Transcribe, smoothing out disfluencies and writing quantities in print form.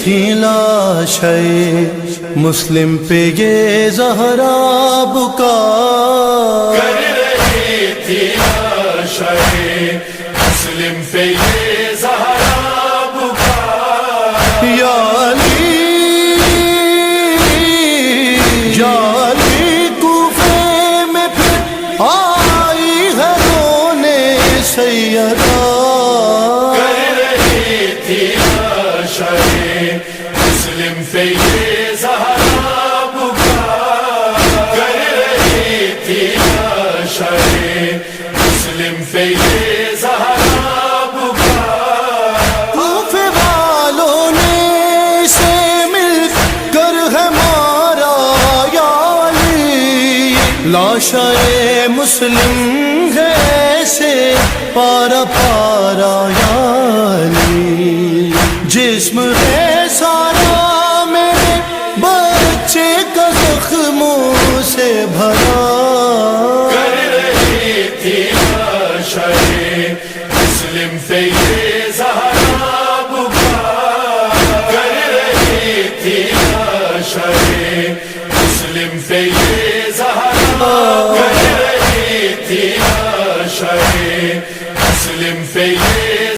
تھی لاشے مسلم پہ یہ زہرا بکا کر رہی تھی لاشے مسلم پہ یہ زہرا بکا یا علی کوفے میں پھر آئی ہے رونے سیدہ کر رہی تھی لاشے مسلم پہ یہ زہرا بکا کر رہی تھی لاشے مسلم پہ یہ زہرا بکا کوفے والوں نے اسے مل کر ہے مارا یا علی لاشے مسلم ہے سے پارا پارا یا علی جسم ہے سارا میرے بچے کا زخموں سے بھرا کر رہی تھی لاشے مسلم پہ یہ زہرا بکا کر رہی تھی لاشے مسلم پہ یہ زہرا کر رہی تھی لاشے مسلم پہ یہ